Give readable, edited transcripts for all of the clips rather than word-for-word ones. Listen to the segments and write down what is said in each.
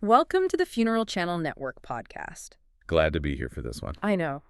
Welcome to the Funeral Channel Network podcast. Glad to be here for this one. I know.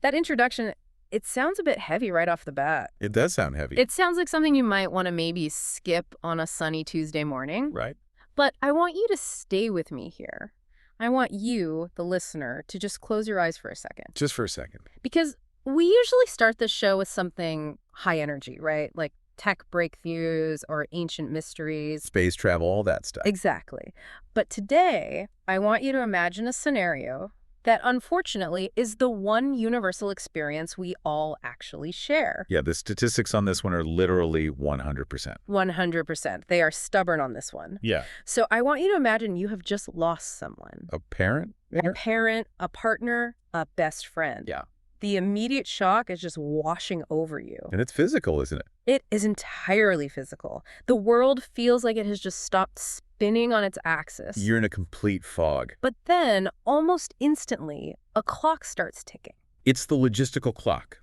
That introduction, it sounds a bit heavy right off the bat. It does sound heavy. It sounds like something you might want to maybe skip on a sunny Tuesday morning. Right. But I want you to stay with me here. I want you, the listener, to just close your eyes for a second. Just for a second. Because we usually start the show with something high energy, right? Like tech breakthroughs or ancient mysteries. Space travel, all that stuff. Exactly. But today, I want you to imagine a scenario that unfortunately is the one universal experience we all actually share. Yeah, the statistics on this one are literally 100%. 100%. They are stubborn on this one. Yeah. So I want you to imagine you have just lost someone. A parent? A parent, a partner, a best friend. Yeah. The immediate shock is just washing over you. And it's physical, isn't it? It is entirely physical. The world feels like it has just stopped spinning on its axis. You're in a complete fog. But then, almost instantly, a clock starts ticking. It's the logistical clock.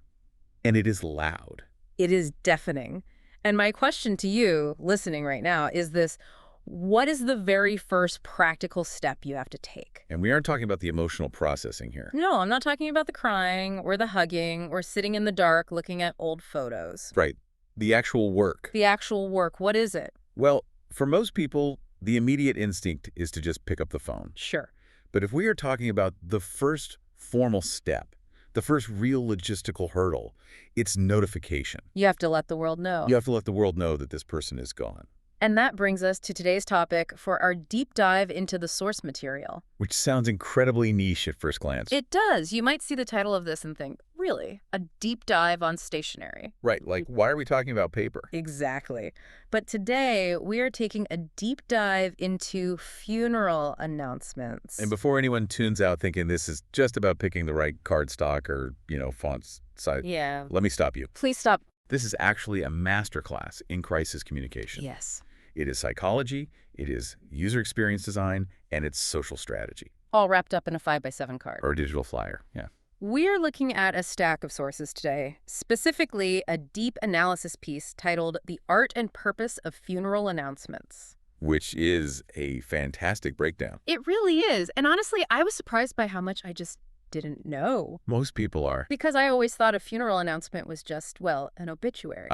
And it is loud. It is deafening. And my question to you, listening right now, is this: what is the very first practical step you have to take? And we aren't talking about the emotional processing here. No, I'm not talking about the crying or the hugging or sitting in the dark looking at old photos. Right. The actual work. The actual work, what is it? Well, for most people, the immediate instinct is to just pick up the phone. Sure. But if we are talking about the first formal step, the first real logistical hurdle, it's notification. You have to let the world know. You have to let the world know that this person is gone. And that brings us to today's topic for our deep dive into the source material. Which sounds incredibly niche at first glance. It does. You might see the title of this and think, really, a deep dive on stationery. Right, like why are we talking about paper? Exactly. But today, we are taking a deep dive into funeral announcements. And before anyone tunes out thinking this is just about picking the right cardstock or, font size, Yeah. let me stop you. Please stop. This is actually a masterclass in crisis communication. Yes. It is psychology, it is user experience design, and it's social strategy. All wrapped up in a 5x7 card. Or a digital flyer, yeah. We're looking at a stack of sources today, specifically a deep analysis piece titled The Art and Purpose of Funeral Announcements. Which is a fantastic breakdown. It really is. And honestly, I was surprised by how much I just didn't know. Most people are. Because I always thought a funeral announcement was just, well, an obituary.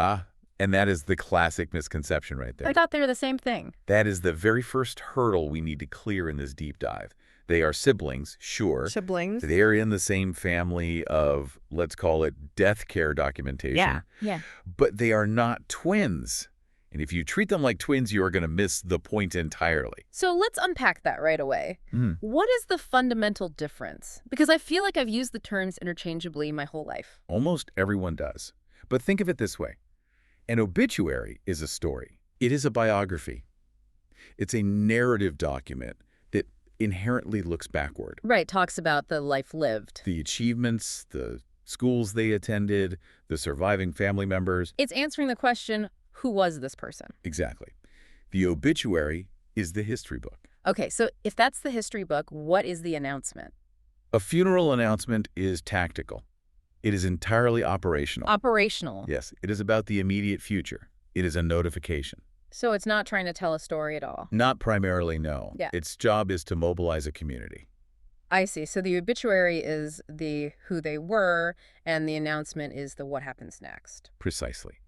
And that is the classic misconception right there. I thought they were the same thing. That is the very first hurdle we need to clear in this deep dive. They are siblings, sure. Siblings. They are in the same family of, let's call it, death care documentation. Yeah. But they are not twins. And if you treat them like twins, you are going to miss the point entirely. So let's unpack that right away. What is the fundamental difference? Because I feel like I've used the terms interchangeably my whole life. Almost everyone does. But think of it this way. An obituary is a story. It is a biography. It's a narrative document that inherently looks backward. Right, talks about the life lived. The achievements, the schools they attended, the surviving family members. It's answering the question, who was this person? Exactly. The obituary is the history book. Okay, so if that's the history book, what is the announcement? A funeral announcement is tactical. It is entirely operational. Operational. Yes, it is about the immediate future. It is a notification. So it's not trying to tell a story at all? Not primarily, no. Yeah. Its job is to mobilize a community. I see. So the obituary is the who they were, and the announcement is the what happens next. Precisely.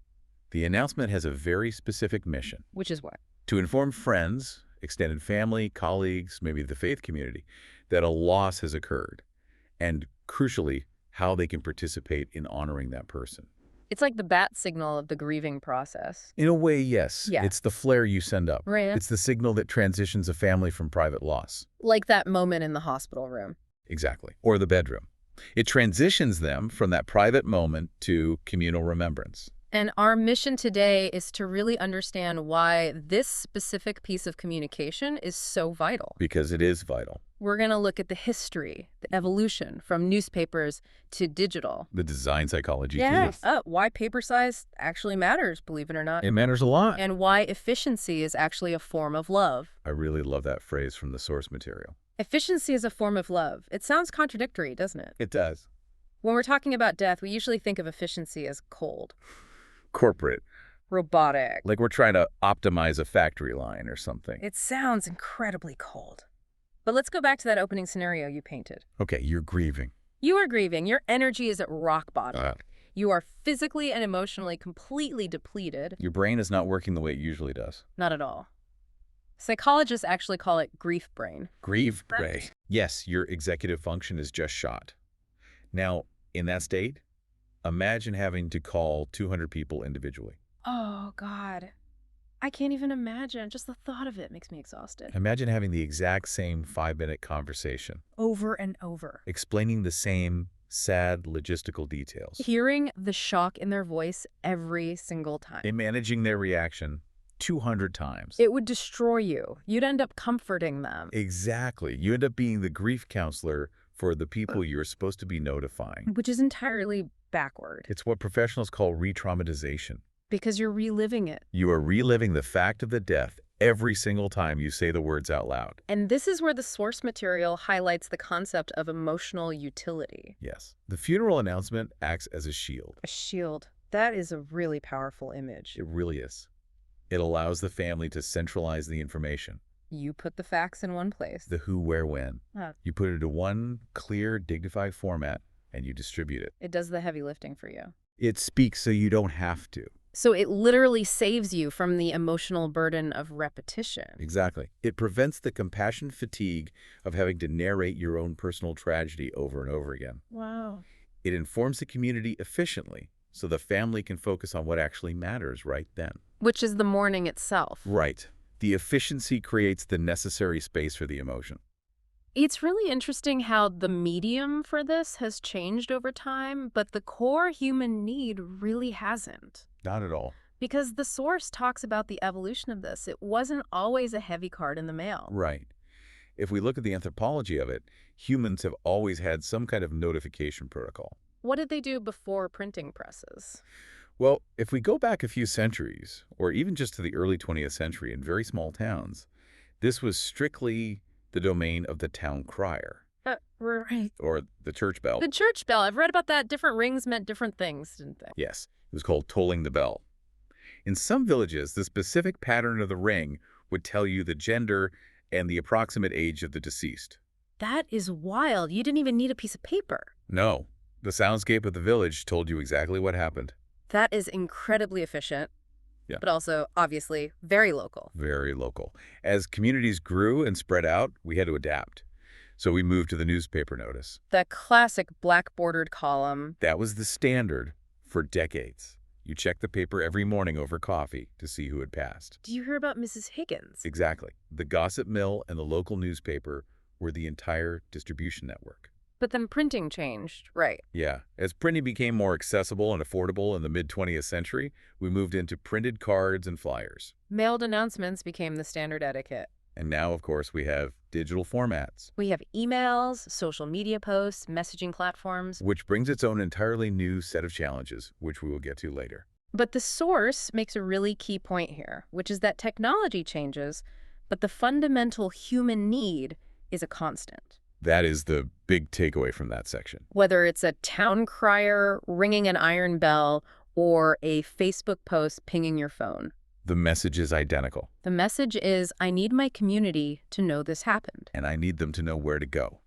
The announcement has a very specific mission. Which is what? To inform friends, extended family, colleagues, maybe the faith community, that a loss has occurred. And crucially, how they can participate in honoring that person. It's like the bat signal of the grieving process. In a way, yes. Yeah. It's the flare you send up. Right. It's the signal that transitions a family from private loss. Like that moment in the hospital room. Exactly. Or the bedroom. It transitions them from that private moment to communal remembrance. And our mission today is to really understand why this specific piece of communication is so vital. Because it is vital. We're going to look at the history, the evolution from newspapers to digital. The design psychology. Yes. Why paper size actually matters, believe it or not. It matters a lot. And why efficiency is actually a form of love. I really love that phrase from the source material. Efficiency is a form of love. It sounds contradictory, doesn't it? It does. When we're talking about death, we usually think of efficiency as cold. Corporate. Robotic. Like we're trying to optimize a factory line or something. It sounds incredibly cold. But let's go back to that opening scenario you painted. Okay, you're grieving. You are grieving. Your energy is at rock bottom. Uh, You are physically and emotionally completely depleted. your brain is not working the way it usually does. Not at all. Psychologists actually call it grief brain. Grieve brain. Yes, your executive function is just shot. Now, in that state, imagine having to call 200 people individually. Oh, God. I can't even imagine. Just the thought of it makes me exhausted. Imagine having the exact same 5-minute conversation, Over and over. explaining the same sad logistical details, Hearing the shock in their voice every single time. and managing their reaction 200 times. It would destroy you. You'd end up comforting them. Exactly. You end up being the grief counselor for the people you're supposed to be notifying. Which is entirely backward. It's what professionals call re-traumatization. Because you're reliving it. You are reliving the fact of the death every single time you say the words out loud. And this is where the source material highlights the concept of emotional utility. Yes. The funeral announcement acts as a shield. A shield. That is a really powerful image. It really is. It allows the family to centralize the information. You put the facts in one place. The who, where, when. Ah, You put it into one clear, dignified format, and you distribute it. it does the heavy lifting for you. It speaks so you don't have to. So it literally saves you from the emotional burden of repetition. Exactly. It prevents the compassion fatigue of having to narrate your own personal tragedy over and over again. Wow. It informs the community efficiently, so the family can focus on what actually matters right then. Which is the mourning itself. Right. The efficiency creates the necessary space for the emotion. It's really interesting how the medium for this has changed over time, but the core human need really hasn't. Not at all. Because the source talks about the evolution of this. It wasn't always a heavy card in the mail. Right. If we look at the anthropology of it, humans have always had some kind of notification protocol. What did they do before printing presses? Well, if we go back a few centuries, or even just to the early 20th century in very small towns, this was strictly the domain of the town crier, Right. or the church bell. The church bell. I've read about that. Different rings meant different things, didn't they? Yes, it was called tolling the bell. In some villages, the specific pattern of the ring would tell you the gender and the approximate age of the deceased. That is wild. You didn't even need a piece of paper. No, the soundscape of the village told you exactly what happened. That is incredibly efficient, Yeah. but also, obviously, very local. Very local. As communities grew and spread out, we had to adapt. So we moved to the newspaper notice. The classic black-bordered column. That was the standard for decades. You check the paper every morning over coffee to see who had passed. Do you hear about Mrs. Higgins? Exactly. The gossip mill and the local newspaper were the entire distribution network. But then printing changed, right? Yeah. As printing became more accessible and affordable in the mid-20th century, we moved into printed cards and flyers. Mailed announcements became the standard etiquette. And now, of course, we have digital formats, We have emails, social media posts, messaging platforms. which brings its own entirely new set of challenges, which we will get to later. But the source makes a really key point here, which is that technology changes, but the fundamental human need is a constant. That is the big takeaway from that section. Whether it's a town crier ringing an iron bell or a Facebook post pinging your phone. The message is identical, The message is, I need my community to know this happened. and I need them to know where to go.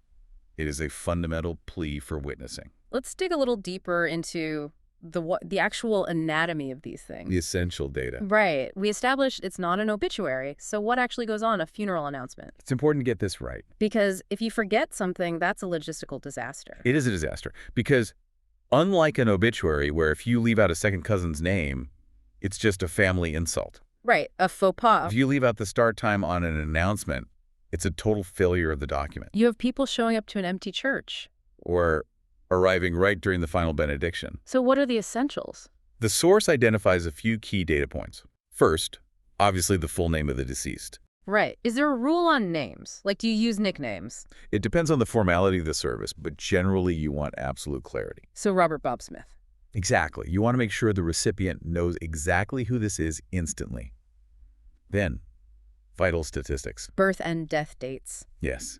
It is a fundamental plea for witnessing. Let's dig a little deeper into the actual anatomy of these things. The essential data. Right. We established it's not an obituary, so what actually goes on a funeral announcement? It's important to get this right. Because if you forget something, that's a logistical disaster. It is a disaster because unlike an obituary where if you leave out a second cousin's name, it's just a family insult. Right, a faux pas. If you leave out the start time on an announcement, it's a total failure of the document. You have people showing up to an empty church. Or arriving right during the final benediction. So what are the essentials? The source identifies a few key data points. First, obviously the full name of the deceased. Right. Is there a rule on names? Like, do you use nicknames? It depends on the formality of the service, but generally you want absolute clarity. So Robert Bob Smith. Exactly. You want to make sure the recipient knows exactly who this is instantly. Then, vital statistics. Birth and death dates. Yes.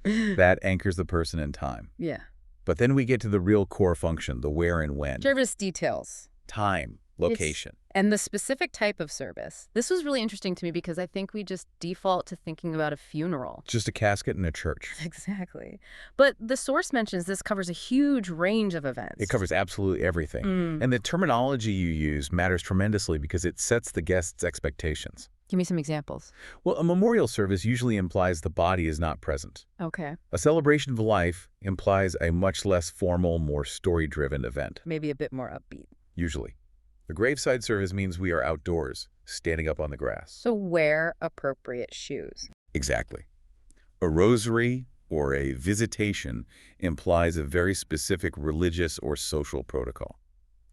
That anchors the person in time. Yeah. But then we get to the real core function, the where and when. Service details. Time. It's location. and the specific type of service. This was really interesting to me because I think we just default to thinking about a funeral. Just a casket in a church. Exactly. But the source mentions this covers a huge range of It events. covers absolutely everything. Mm. And the terminology you use matters tremendously because it sets the guest's expectations. Give me some examples. Well, a memorial service usually implies the body is not present. Okay. A celebration of life implies a much less formal, more story-driven event, Maybe a bit more upbeat. usually. The graveside service means we are outdoors, standing up on the grass. So wear appropriate shoes. Exactly. A rosary or a visitation implies a very specific religious or social protocol.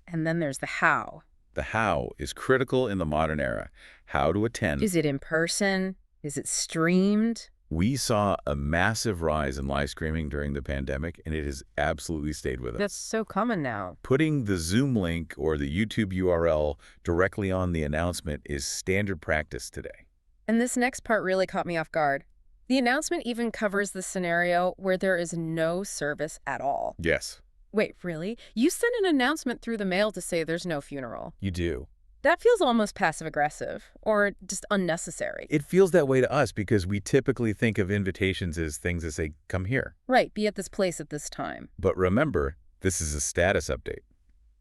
And then there's the how. The how is critical in the modern era. How to attend. Is it in person? Is it streamed? We saw a massive rise in live streaming during the pandemic, and it has absolutely stayed with us. That's so common now. Putting the Zoom link or the YouTube URL directly on the announcement is standard practice today. And this next part really caught me off guard. The announcement even covers the scenario where there is no service at all. Yes, Wait, really? You sent an announcement through the mail to say there's no funeral. you do. That feels almost passive-aggressive, or just unnecessary. It feels that way to us because we typically think of invitations as things that say, come here. Right, be at this place at this time. But remember, this is a status update.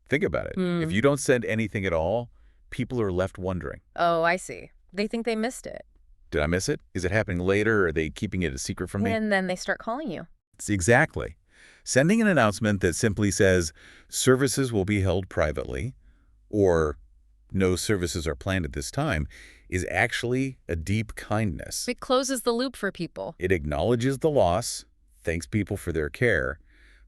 Think about it. Hmm. If you don't send anything at all, people are left wondering, Oh, I see. They think they missed it. did I miss it? Is it happening later? Are they keeping it a secret from me? And then they start calling you. It's exactly. Sending an announcement that simply says, services will be held privately, or no services are planned at this time, is actually a deep kindness. It closes the loop for people. It acknowledges the loss, thanks people for their care,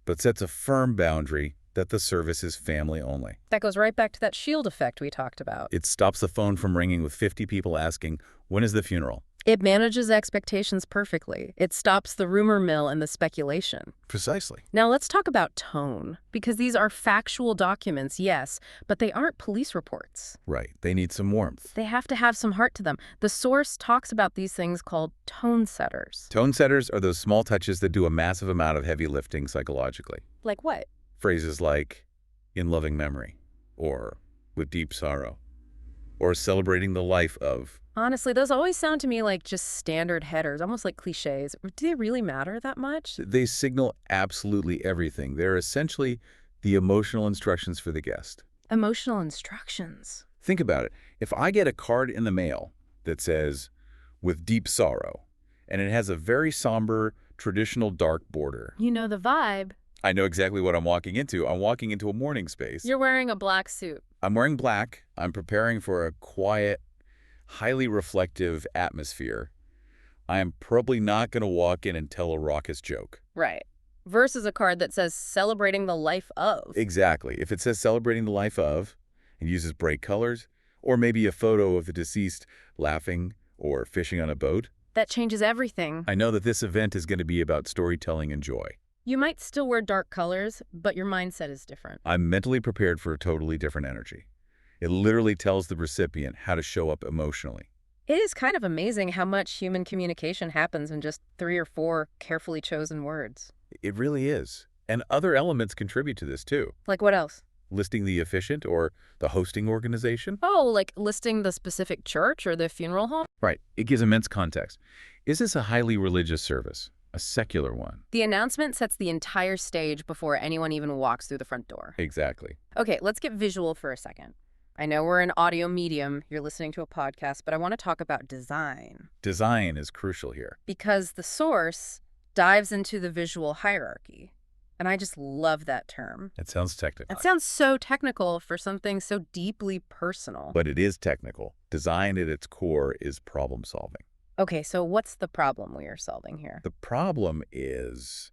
but sets a firm boundary that the service is family only. That goes right back to that shield effect we talked about. It stops the phone from ringing with 50 people asking, when is the funeral? It manages expectations perfectly. It stops the rumor mill and the speculation. Precisely. Now let's talk about tone, because these are factual documents, yes, but they aren't police reports. Right. They need some warmth. They have to have some heart to them. The source talks about these things called tone setters. Tone setters are those small touches that do a massive amount of heavy lifting psychologically. Like what? Phrases like, in loving memory, or with deep sorrow, or celebrating the life of. Honestly, those always sound to me like just standard headers, almost like cliches. Do they really matter that much? They signal absolutely everything. They're essentially the emotional instructions for the guest. Emotional instructions. Think about it. If I get a card in the mail that says, with deep sorrow, and it has a very somber, traditional dark border, You know the vibe. I know exactly what I'm walking into. I'm walking into a mourning space. You're wearing a black suit. I'm wearing black. I'm preparing for a quiet, highly reflective atmosphere. I am probably not going to walk in and tell a raucous joke. Right. Versus a card that says celebrating the life of. Exactly. If it says celebrating the life of and uses bright colors, or maybe a photo of the deceased laughing or fishing on a boat, That changes everything. I know that this event is going to be about storytelling and joy. You might still wear dark colors, but your mindset is different. I'm mentally prepared for a totally different energy. It literally tells the recipient how to show up emotionally. It is kind of amazing how much human communication happens in just 3 or 4 carefully chosen words. It really is. And other elements contribute to this too. Like what else? Listing the officiant or the hosting organization. Oh, like listing the specific church or the funeral home? Right. It gives immense context. Is this a highly religious service? A secular one? The announcement sets the entire stage before anyone even walks through the front door. Exactly. Okay, let's get visual for a second. I know we're an audio medium, you're listening to a podcast, but I want to talk about design. Design is crucial here. Because the source dives into the visual hierarchy. And I just love that term. It sounds technical. It sounds so technical for something so deeply personal. But it is technical. Design at its core is problem solving. Okay, so what's the problem we are solving here? The problem is,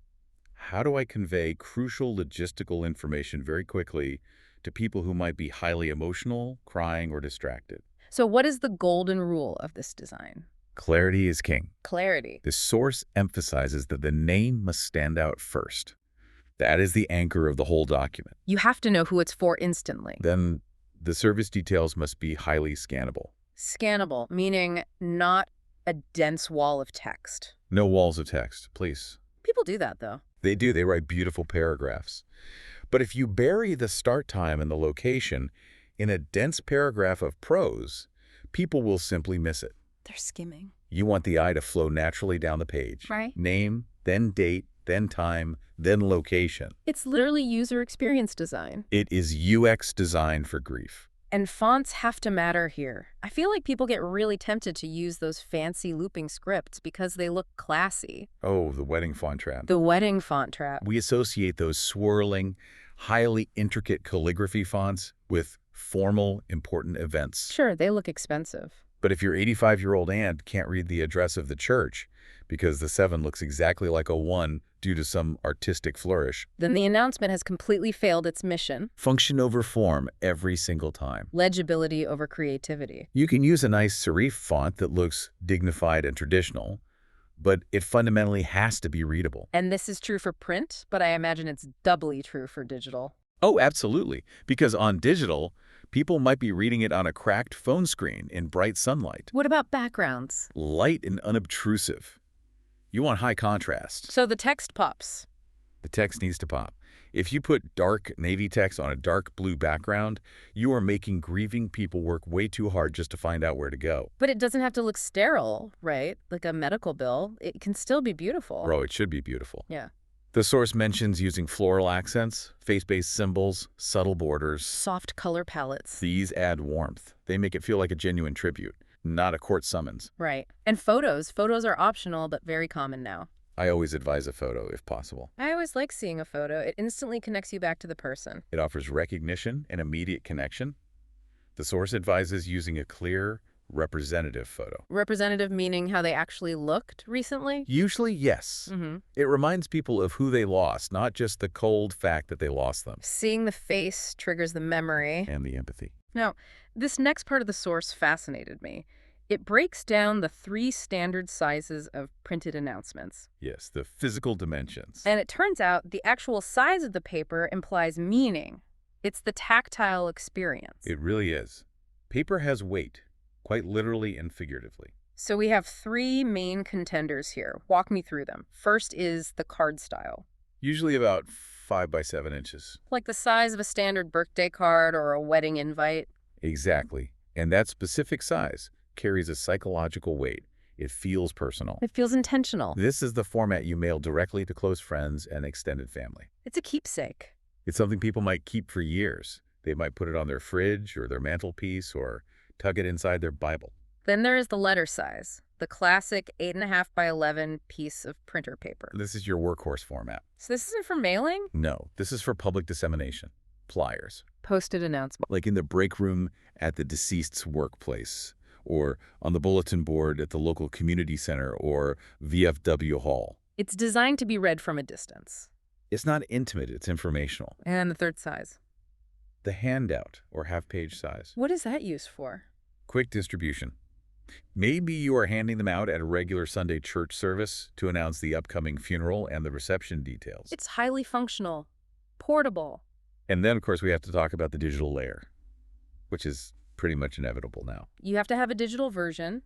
how do I convey crucial logistical information very quickly to people who might be highly emotional, crying, or distracted? So what is the golden rule of this design? Clarity is king. Clarity. The source emphasizes that the name must stand out first. That is the anchor of the whole document. You have to know who it's for instantly. Then the service details must be highly scannable. Scannable, meaning not a dense wall of text. No walls of text, please. People do that, though. They do. They write beautiful paragraphs. But if you bury the start time and the location, In a dense paragraph of prose, people will simply miss it. They're skimming. You want the eye to flow naturally down the page. Right. Name, then date, then time, then location. It's literally user experience design. It is UX design for grief. And fonts have to matter here. I feel like people get really tempted to use those fancy looping scripts because they look classy. Oh, the wedding font trap. The wedding font trap. We associate those swirling, highly intricate calligraphy fonts with formal, important events. Sure, they look expensive. But if your 85-year-old aunt can't read the address of the church because the 7 looks exactly like a 1 due to some artistic flourish, Then the announcement has completely failed its mission. function over form every single time. Legibility over creativity. You can use a nice serif font that looks dignified and traditional, but it fundamentally has to be readable. And this is true for print, but I imagine it's doubly true for digital. Oh, absolutely. Because on digital, people might be reading it on a cracked phone screen in bright sunlight. What about backgrounds? Light and unobtrusive. You want high contrast. So the text pops. The text needs to pop. If you put dark navy text on a dark blue background, you are making grieving people work way too hard just to find out where to go. But it doesn't have to look sterile, right? Like a medical bill. It can still be beautiful. Bro, it should be beautiful. Yeah. The source mentions using floral accents, face-based symbols, subtle borders. Soft color palettes. These add warmth. They make it feel like a genuine tribute, not a court summons. Right. And photos. Photos are optional, but very common now. I always advise a photo if possible. I always like seeing a photo. It instantly connects you back to the person. It offers recognition and immediate connection. The source advises using a clear, representative photo. Representative meaning how they actually looked recently? Usually, yes. Mm-hmm. It reminds people of who they lost, not just the cold fact that they lost them. Seeing the face triggers the memory. And the empathy. Now, this next part of the source fascinated me. It breaks down the 3 standard sizes of printed announcements. Yes, the physical dimensions. And it turns out the actual size of the paper implies meaning. It's the tactile experience. It really is. Paper has weight, quite literally and figuratively. So we have 3 main contenders here. Walk me through them. First is the card style. Usually about 5 by 7 inches. Like the size of a standard birthday card or a wedding invite. Exactly. And that specific size carries a psychological weight. It feels personal. It feels intentional. This is the format you mail directly to close friends and extended family. It's a keepsake. It's something people might keep for years. They might put it on their fridge or their mantelpiece or tuck it inside their Bible. Then there is the letter size, the classic 8.5 by 11 piece of printer paper. This is your workhorse format. So this isn't for mailing? No, this is for public dissemination. Flyers. Posted announcement. Like in the break room at the deceased's workplace, or on the bulletin board at the local community center or VFW hall. It's designed to be read from a distance. It's not intimate, it's informational. And the third size. The handout, or half-page size. What is that used for? Quick distribution. Maybe you are handing them out at a regular Sunday church service to announce the upcoming funeral and the reception details. It's highly functional, portable. And then, of course, we have to talk about the digital layer, which is pretty much inevitable now. You have to have a digital version,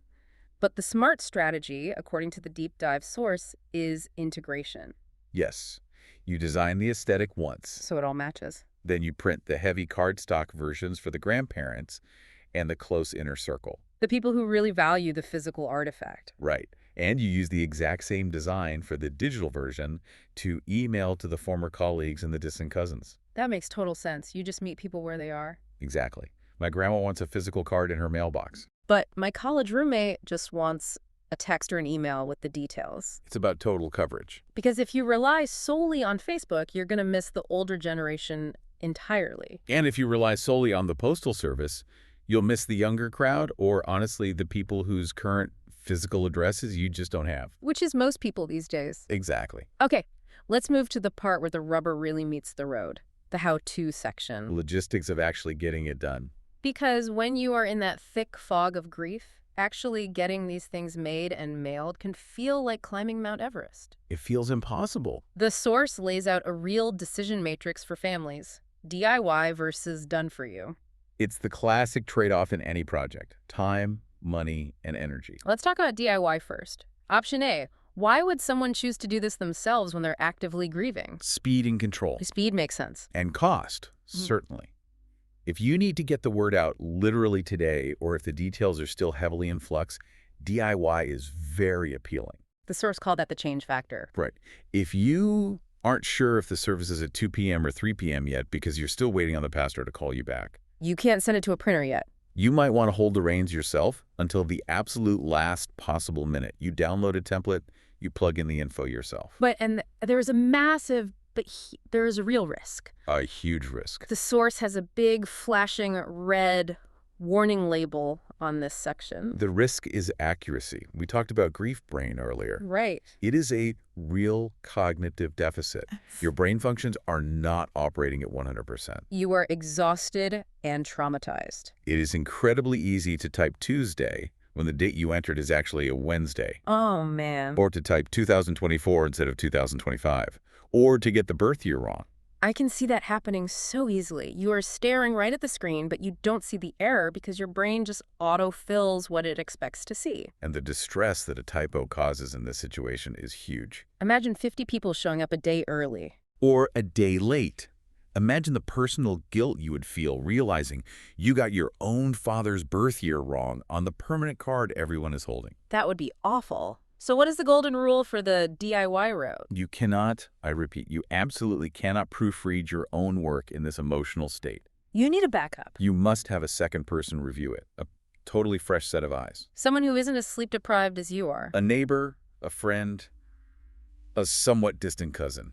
but the smart strategy, according to the deep dive source, is integration. Yes, you design the aesthetic once. So it all matches. Then you print the heavy cardstock versions for the grandparents and the close inner circle. The people who really value the physical artifact. Right. And you use the exact same design for the digital version to email to the former colleagues and the distant cousins. That makes total sense. You just meet people where they are. Exactly. My grandma wants a physical card in her mailbox. But my college roommate just wants a text or an email with the details. It's about total coverage. Because if you rely solely on Facebook, you're going to miss the older generation entirely. And if you rely solely on the postal service, you'll miss the younger crowd or, honestly, the people whose current physical addresses you just don't have. Which is most people these days. Exactly. Okay, let's move to the part where the rubber really meets the road. The how-to section. Logistics of actually getting it done. Because when you are in that thick fog of grief, actually getting these things made and mailed can feel like climbing Mount Everest. It feels impossible. The source lays out a real decision matrix for families. DIY versus done for you. It's the classic trade-off in any project. Time, money, and energy. Let's talk about DIY first. Option A. Why would someone choose to do this themselves when they're actively grieving? Speed and control. Speed makes sense. And cost, certainly. If you need to get the word out literally today, or if the details are still heavily in flux, DIY is very appealing. The source called that the change factor. Right. If you aren't sure if the service is at 2 p.m. or 3 p.m. yet because you're still waiting on the pastor to call you back, You can't send it to a printer yet. you might want to hold the reins yourself until the absolute last possible minute. You download a template, you plug in the info yourself. And there's a massive, there is a real risk. A huge risk. The source has a big flashing red warning label on this section. The risk is accuracy. We talked about grief brain earlier. Right. It is a real cognitive deficit. Your brain functions are not operating at 100%. You are exhausted and traumatized. It is incredibly easy to type Tuesday when the date you entered is actually a Wednesday. Oh, man. Or to type 2024 instead of 2025. Or to get the birth year wrong. I can see that happening so easily. You are staring right at the screen, but you don't see the error because your brain just auto-fills what it expects to see. And the distress that a typo causes in this situation is huge. Imagine 50 people showing up a day early. Or a day late. Imagine the personal guilt you would feel realizing you got your own father's birth year wrong on the permanent card everyone is holding. That would be awful. So what is the golden rule for the DIY route? You cannot, I repeat, you absolutely cannot proofread your own work in this emotional state. You need a backup. You must have a second person review it, a totally fresh set of eyes. Someone who isn't as sleep deprived as you are. A neighbor, a friend, a somewhat distant cousin.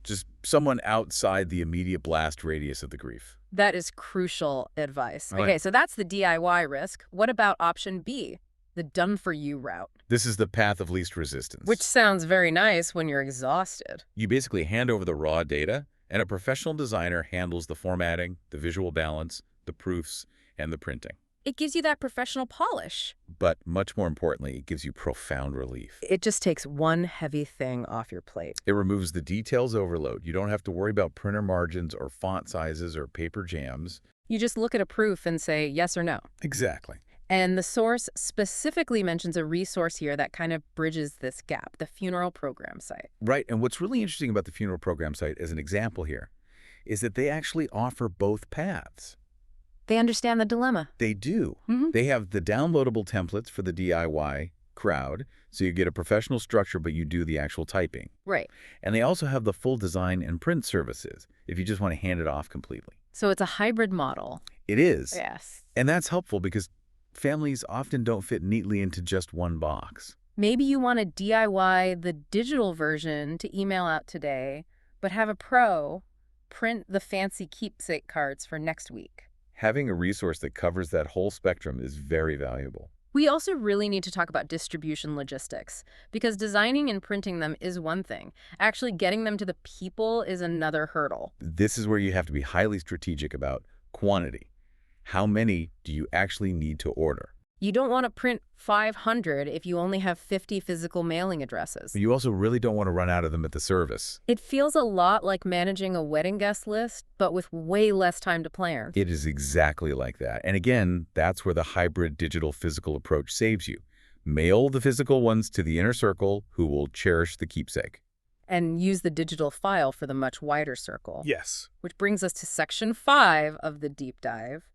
Just someone outside the immediate blast radius of the grief. That is crucial advice. Right. Okay, so that's the DIY risk. What about option B, the done-for-you route? This is the path of least resistance. Which sounds very nice when you're exhausted. You basically hand over the raw data, and a professional designer handles the formatting, the visual balance, the proofs, and the printing. It gives you that professional polish. But much more importantly, it gives you profound relief. It just takes one heavy thing off your plate. It removes the details overload. You don't have to worry about printer margins or font sizes or paper jams. You just look at a proof and say yes or no. Exactly. And the source specifically mentions a resource here that kind of bridges this gap, the funeral program site. Right, and what's really interesting about the funeral program site as an example here is that they actually offer both paths. They understand the dilemma. They do. Mm-hmm. They have the downloadable templates for the DIY crowd, so you get a professional structure, but you do the actual typing. Right. And they also have the full design and print services if you just want to hand it off completely. So it's a hybrid model. It is. Yes. And that's helpful because families often don't fit neatly into just one box. Maybe you want to DIY the digital version to email out today, but have a pro print the fancy keepsake cards for next week. Having a resource that covers that whole spectrum is very valuable. We also really need to talk about distribution logistics, because designing and printing them is one thing. Actually getting them to the people is another hurdle. This is where you have to be highly strategic about quantity. How many do you actually need to order? You don't want to print 500 if you only have 50 physical mailing addresses. But you also really don't want to run out of them at the service. It feels a lot like managing a wedding guest list, but with way less time to plan. It is exactly like that. And again, that's where the hybrid digital-physical approach saves you. Mail the physical ones to the inner circle who will cherish the keepsake. And use the digital file for the much wider circle. Yes. Which brings us to section 5 of the deep dive,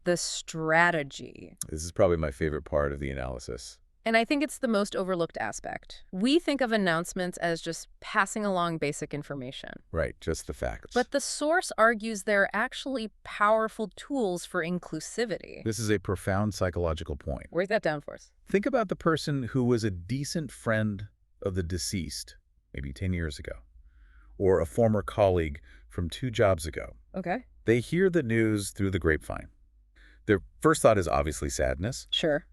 the strategy. This is probably my favorite part of the analysis. And I think it's the most overlooked aspect. We think of announcements as just passing along basic information. Right, just the facts. But the source argues they're actually powerful tools for inclusivity. This is a profound psychological point. Break that down for us. Think about the person who was a decent friend of the deceased, maybe 10 years ago, or a former colleague from 2 jobs ago. Okay. They hear the news through the grapevine. Their first thought is obviously sadness, Sure.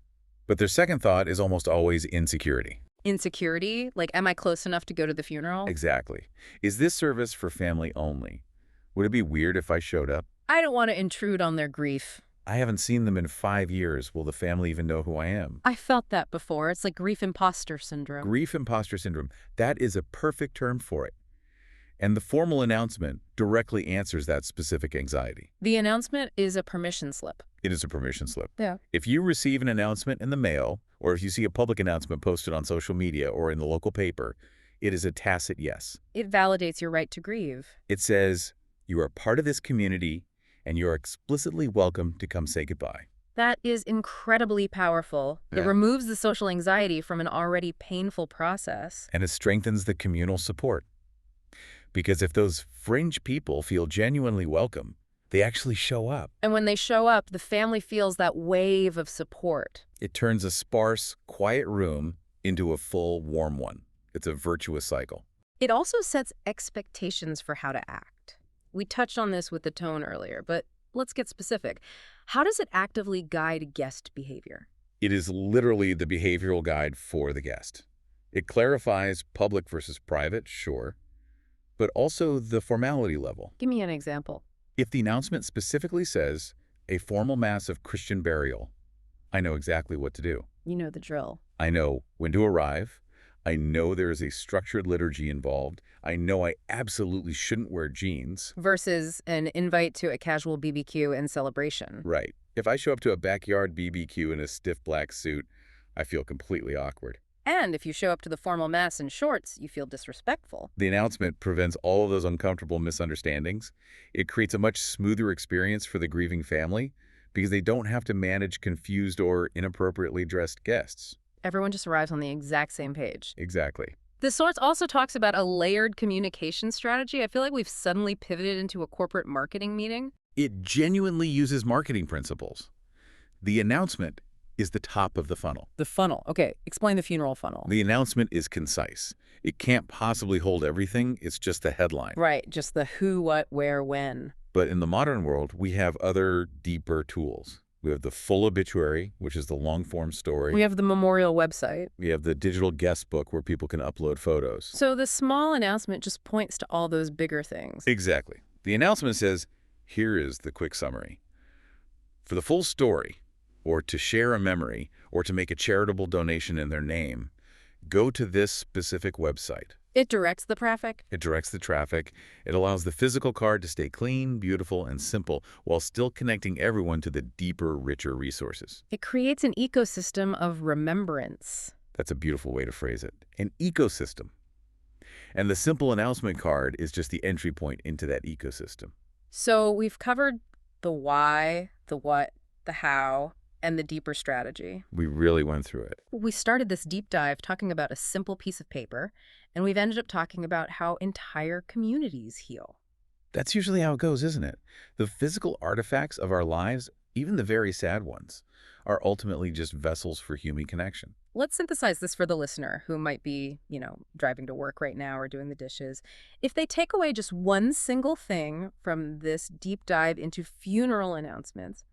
but their second thought is almost always insecurity. Insecurity? Like, am I close enough to go to the funeral? Exactly. Is this service for family only? Would it be weird if I showed up? I don't want to intrude on their grief. I haven't seen them in 5 years. Will the family even know who I am? I felt that before. It's like grief imposter syndrome. Grief imposter syndrome. That is a perfect term for it. And the formal announcement directly answers that specific anxiety. The announcement is a permission slip. It is a permission slip. Yeah. If you receive an announcement in the mail, or if you see a public announcement posted on social media or in the local paper, it is a tacit yes. It validates your right to grieve. It says, you are part of this community, and you're explicitly welcome to come say goodbye. That is incredibly powerful. It Yeah. removes the social anxiety from an already painful process. And it strengthens the communal support. Because if those fringe people feel genuinely welcome, they actually show up. And when they show up, the family feels that wave of support. It turns a sparse, quiet room into a full, warm one. It's a virtuous cycle. It also sets expectations for how to act. We touched on this with the tone earlier, but let's get specific. How does it actively guide guest behavior? It is literally the behavioral guide for the guest. It clarifies public versus private, sure, but also the formality level. Give me an example. If the announcement specifically says, a formal mass of Christian burial, I know exactly what to do. You know the drill. I know when to arrive. I know there is a structured liturgy involved. I know I absolutely shouldn't wear jeans. Versus an invite to a casual BBQ and celebration. Right. If I show up to a backyard BBQ in a stiff black suit, I feel completely awkward. And if you show up to the formal mass in shorts, you feel disrespectful. The announcement prevents all of those uncomfortable misunderstandings. It creates a much smoother experience for the grieving family because they don't have to manage confused or inappropriately dressed guests. Everyone just arrives on the exact same page. Exactly. This source also talks about a layered communication strategy. I feel like we've suddenly pivoted into a corporate marketing meeting. It genuinely uses marketing principles. The announcement is the top of the funnel. The funnel. Okay, explain the funeral funnel. The announcement is concise. It can't possibly hold everything. It's just the headline. Right, just the who, what, where, when. But in the modern world, we have other deeper tools. We have the full obituary, which is the long-form story. We have the memorial website. We have the digital guest book where people can upload photos. So the small announcement just points to all those bigger things. Exactly. The announcement says, here is the quick summary. For the full story, or to share a memory, or to make a charitable donation in their name, go to this specific website. It directs the traffic. It directs the traffic. It allows the physical card to stay clean, beautiful, and simple, while still connecting everyone to the deeper, richer resources. It creates an ecosystem of remembrance. That's a beautiful way to phrase it. An ecosystem. And the simple announcement card is just the entry point into that ecosystem. So we've covered the why, the what, the how, and the deeper strategy. We really went through it. We started this deep dive talking about a simple piece of paper, and we've ended up talking about how entire communities heal. That's usually how it goes, isn't it? The physical artifacts of our lives, even the very sad ones, are ultimately just vessels for human connection. Let's synthesize this for the listener who might be, driving to work right now or doing the dishes. If they take away just one single thing from this deep dive into funeral announcements,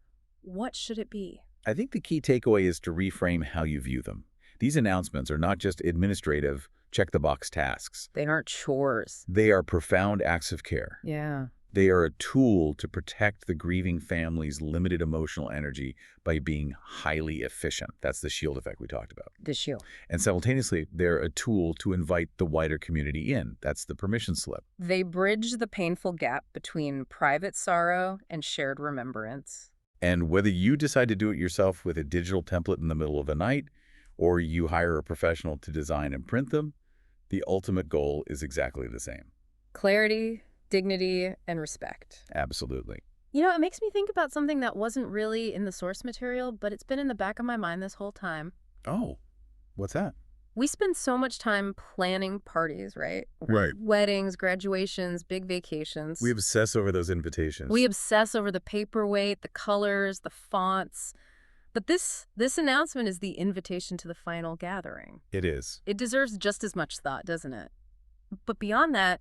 what should it be? I think the key takeaway is to reframe how you view them. These announcements are not just administrative, check-the-box tasks. They aren't chores. They are profound acts of care. Yeah. They are a tool to protect the grieving family's limited emotional energy by being highly efficient. That's the shield effect we talked about. The shield. And simultaneously, they're a tool to invite the wider community in. That's the permission slip. They bridge the painful gap between private sorrow and shared remembrance. And whether you decide to do it yourself with a digital template in the middle of the night, or you hire a professional to design and print them, the ultimate goal is exactly the same. Clarity, dignity, and respect. Absolutely. It makes me think about something that wasn't really in the source material, but it's been in the back of my mind this whole time. Oh, what's that? We spend so much time planning parties, right? Right. Weddings, graduations, big vacations. We obsess over those invitations. We obsess over the paperweight, the colors, the fonts. But this announcement is the invitation to the final gathering. It is. It deserves just as much thought, doesn't it? But beyond that,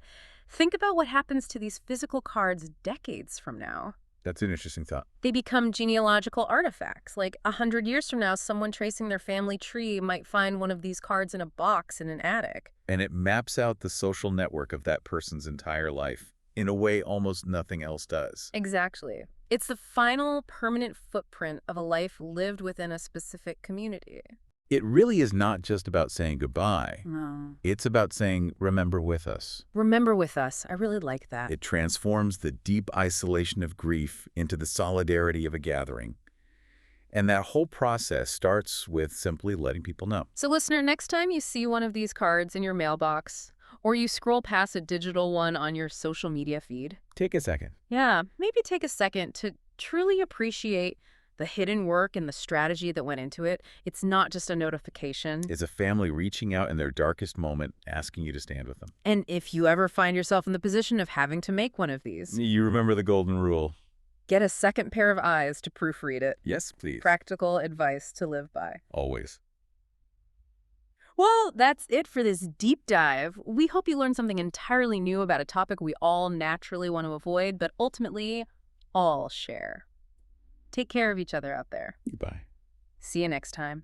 think about what happens to these physical cards decades from now. That's an interesting thought. They become genealogical artifacts. Like 100 years from now, someone tracing their family tree might find one of these cards in a box in an attic. And it maps out the social network of that person's entire life in a way almost nothing else does. Exactly. It's the final permanent footprint of a life lived within a specific community. It really is not just about saying goodbye. No. It's about saying, remember with us. Remember with us. I really like that. It transforms the deep isolation of grief into the solidarity of a gathering. And that whole process starts with simply letting people know. So listener, next time you see one of these cards in your mailbox, or you scroll past a digital one on your social media feed. Take a second. Yeah, maybe take a second to truly appreciate the hidden work and the strategy that went into it. It's not just a notification. Is a family reaching out in their darkest moment, asking you to stand with them? And if you ever find yourself in the position of having to make one of these, You remember the golden rule. get a second pair of eyes to proofread it. Yes, please. Practical advice to live by. Always. Well, that's it for this deep dive. We hope you learned something entirely new about a topic we all naturally want to avoid, but ultimately all share. Take care of each other out there. Goodbye. See you next time.